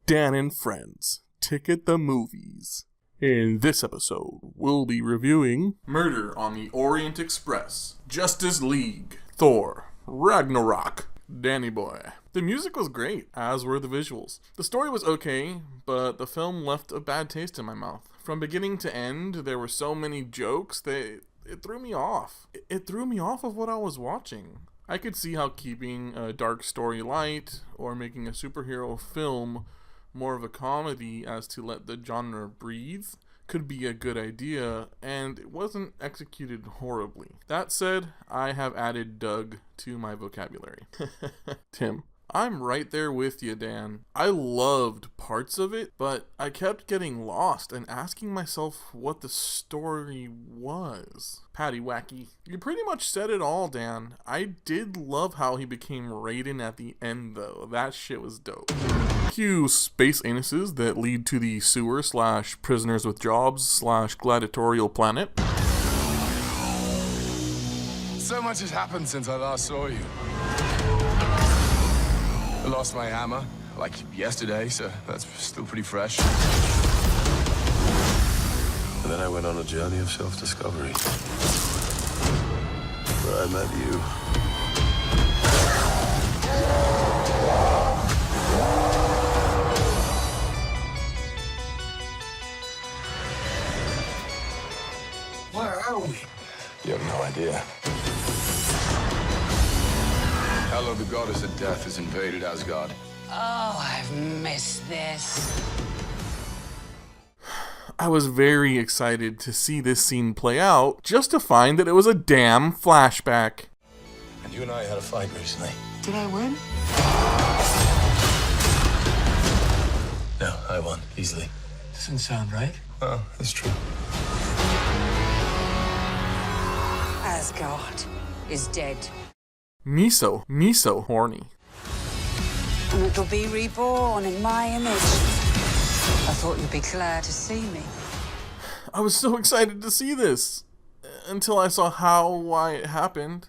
Dan and Friends, Ticket the Movies. In this episode, we'll be reviewing Murder on the Orient Express, Justice League, Thor, Ragnarok, Danny Boy. The music was great, as were the visuals. The story was okay, but the film left a bad taste in my mouth. From beginning to end, there were so many jokes that it threw me off. It threw me off of what I was watching. I could see how keeping a dark story light, or making a superhero film more of a comedy as to let the genre breathe, could be a good idea, and it wasn't executed horribly. That said, I have added Doug to my vocabulary. Tim. I'm right there with you, Dan. I loved parts of it, but I kept getting lost and asking myself what the story was. Patty Wacky. You pretty much said it all, Dan. I did love how he became Raiden at the end, though. That shit was dope. Cue space anuses that lead to the sewer / prisoners with jobs / gladiatorial planet. So much has happened since I last saw you. I lost my hammer, like yesterday, so that's still pretty fresh. And then I went on a journey of self-discovery, where I met you. Where are we? You have no idea. Hela, the goddess of death, has invaded Asgard. Oh, I've missed this. I was very excited to see this scene play out, just to find that it was a damn flashback. And you and I had a fight recently. Did I win? No, I won, easily. Doesn't sound right. Well, it's true. Asgard is dead. Miso horny. And it'll be reborn in my image. I thought you'd be glad to see me. I was so excited to see this, until I saw why it happened.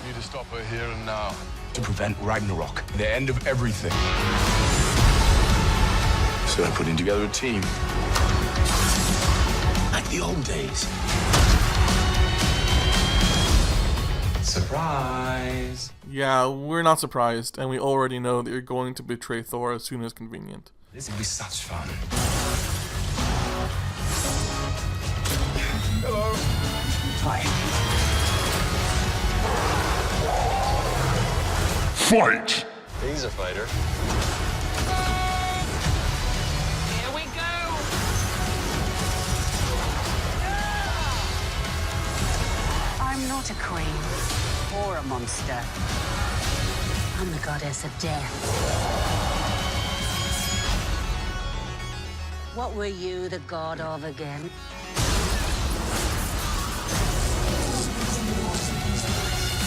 I need to stop her here and now. To prevent Ragnarok, the end of everything. So I'm putting together a team. Like the old days. Surprise! Yeah, we're not surprised, and we already know that you're going to betray Thor as soon as convenient. This will be such fun. Hello. Hi. Fight! He's a fighter. Here we go! I'm not a queen or a monster. I'm the goddess of death. What were you the god of again?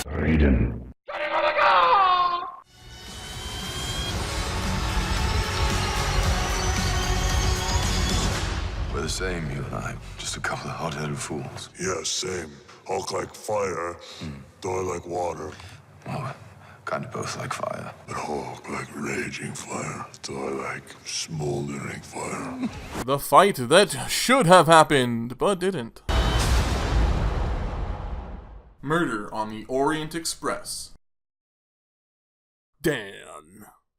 Raiden. We're the same, you and I. Just a couple of hot-headed fools. Yeah, same. Hulk like fire, Thor like water, Well, kind of both like fire. but Hulk like raging fire, Thor like smoldering fire. The fight that should have happened, but didn't. Murder on the Orient Express. Dan.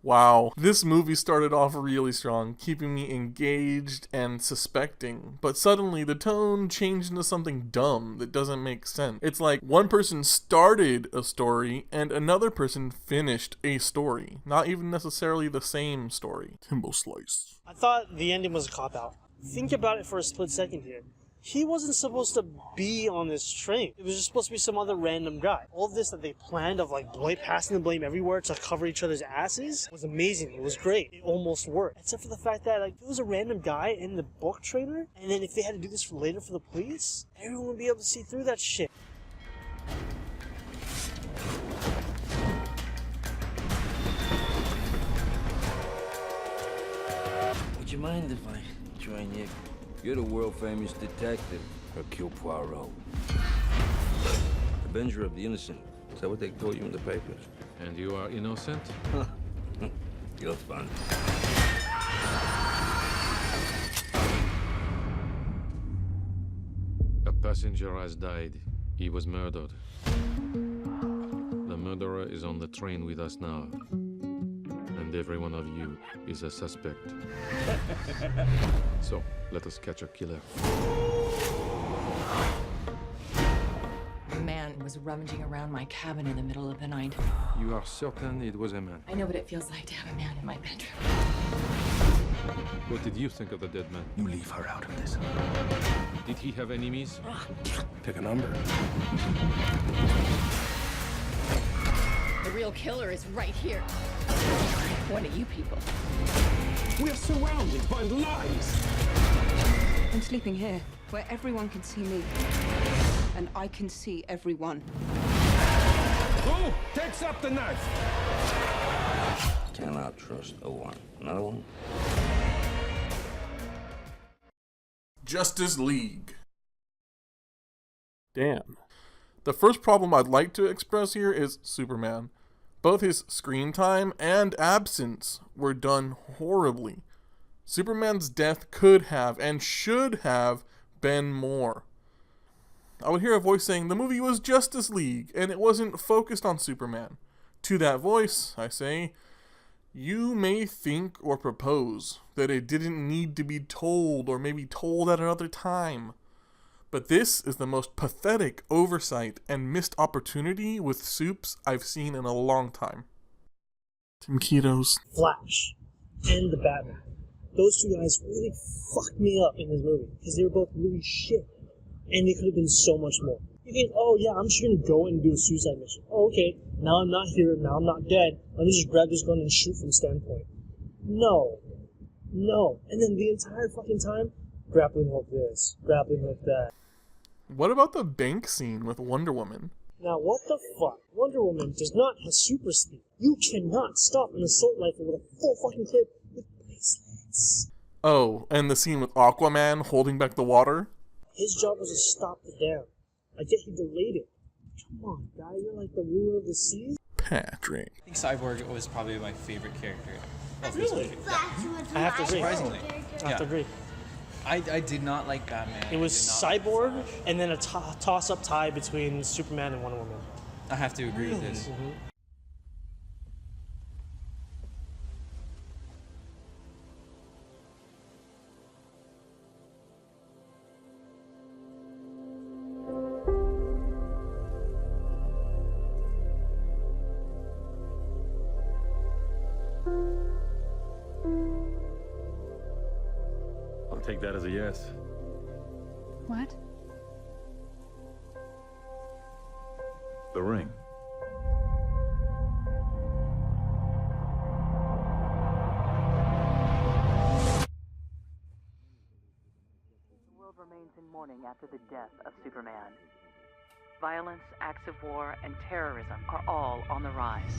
Wow, this movie started off really strong, keeping me engaged and suspecting, but suddenly the tone changed into something dumb that doesn't make sense. It's like one person started a story and another person finished a story, not even necessarily the same story. Timbo Slice. I thought the ending was a cop-out. Think about it for a split second here. He wasn't supposed to be on this train. It was just supposed to be some other random guy. All of this that they planned of like passing the blame everywhere to cover each other's asses was amazing. It was great. It almost worked. Except for the fact that like it was a random guy in the book trailer, and then if they had to do this for later for the police, everyone would be able to see through that shit. Would you mind if I join you? You're the world-famous detective, Hercule Poirot. Avenger of the innocent. Is that what they call you in the papers? And you are innocent? You're fun. A passenger has died. He was murdered. The murderer is on the train with us now. And every one of you is a suspect. So, let us catch a killer. A man was rummaging around my cabin in the middle of the night. You are certain it was a man? I know what it feels like to have a man in my bedroom. What did you think of the dead man? You leave her out of this. Did he have enemies? Pick a number. The real killer is right here. One of you people. We're surrounded by lies. I'm sleeping here, where everyone can see me. And I can see everyone. Who takes up the knife? Cannot trust no one. Another one? Justice League. Dan. The first problem I'd like to express here is Superman. Both his screen time and absence were done horribly. Superman's death could have and should have been more. I would hear a voice saying the movie was Justice League and it wasn't focused on Superman. To that voice, I say, you may think or propose that it didn't need to be told or maybe told at another time. But this is the most pathetic oversight and missed opportunity with Supes I've seen in a long time. Tim Keto's Flash and the Batman. Those two guys really fucked me up in this movie because they were both really shit. And they could have been so much more. You think, oh yeah, I'm just gonna go and do a suicide mission. Oh, okay, now I'm not here, now I'm not dead. Let me just grab this gun and shoot from standpoint. No. And then the entire fucking time, grappling hook this, grappling hook that. What about the bank scene with Wonder Woman? Now what the fuck? Wonder Woman does not have super speed. You cannot stop an assault rifle with a full fucking clip with bracelets. Oh, and the scene with Aquaman holding back the water? His job was to stop the dam. I get he delayed it. Come on, guy, you're like the ruler of the seas? Patrick. I think Cyborg was probably my favorite character. Really? I have to agree. Surprisingly. I have to agree. I did not like Batman. It was I did not like Cyborg Flash. and then a toss-up tie between Superman and Wonder Woman. I have to agree with this. Mm-hmm. I'll take that as a yes. What? The ring. The world remains in mourning after the death of Superman. Violence, acts of war, and terrorism are all on the rise.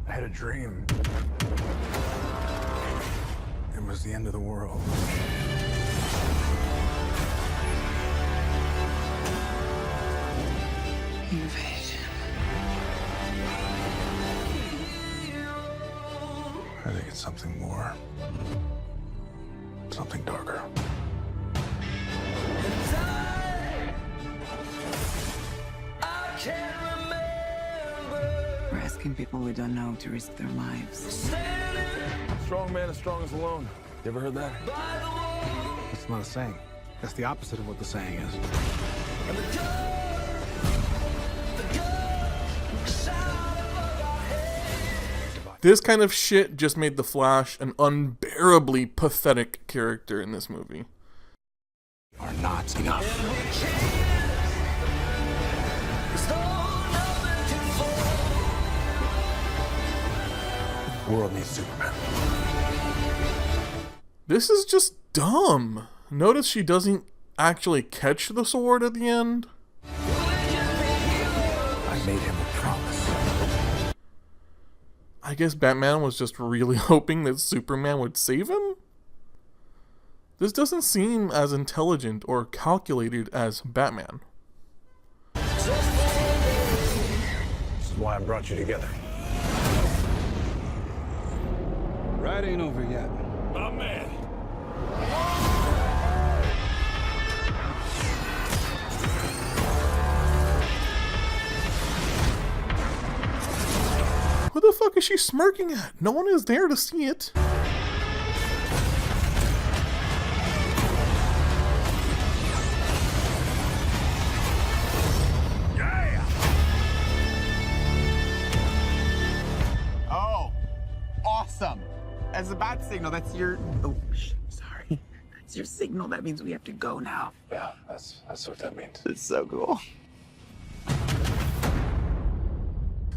I had a dream. It was the end of the world. Invasion. I think it's something more. Something darker. We're asking people we don't know to risk their lives. Strong man is strongest alone. You ever heard that? It's not a saying. That's the opposite of what the saying is. This kind of shit just made the Flash an unbearably pathetic character in this movie. Are not enough. The world needs Superman. This is just dumb. Notice she doesn't actually catch the sword at the end. I made him a promise. I guess Batman was just really hoping that Superman would save him? This doesn't seem as intelligent or calculated as Batman. This is why I brought you together. fight ain't over yet. My man. What the fuck is she smirking at? No one is there to see it. Oh, awesome. That's a bad signal. That's your... Oh, sorry. That's your signal. That means we have to go now. Yeah, that's what that means. It's so cool.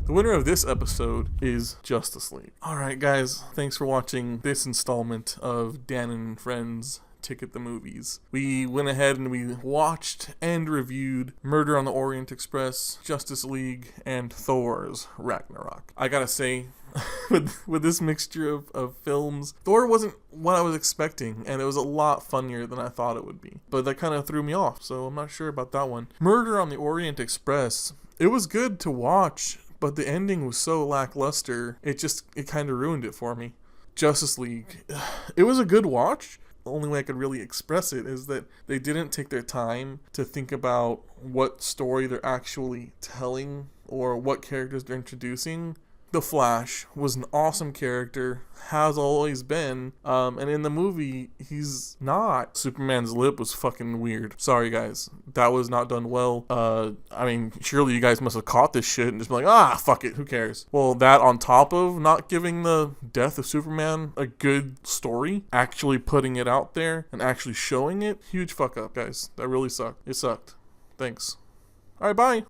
The winner of this episode is Justice League. Alright guys, thanks for watching this installment of Dan and Friends Ticket the Movies. We went ahead and we watched and reviewed Murder on the Orient Express, Justice League, and Thor's Ragnarok. I gotta say, with this mixture of films, Thor wasn't what I was expecting, and it was a lot funnier than I thought it would be. But that kind of threw me off, so I'm not sure about that one. Murder on the Orient Express, it was good to watch, but the ending was so lackluster, it kind of ruined it for me. Justice League, it was a good watch. The only way I could really express it is that they didn't take their time to think about what story they're actually telling or what characters they're introducing. The Flash was an awesome character, has always been, and in the movie, he's not. Superman's lip was fucking weird. Sorry guys, that was not done well. I mean, surely you guys must have caught this shit and just been like, fuck it, who cares? Well, that on top of not giving the death of Superman a good story, actually putting it out there and actually showing it, huge fuck up, guys. That really sucked. It sucked. Thanks. Alright, bye.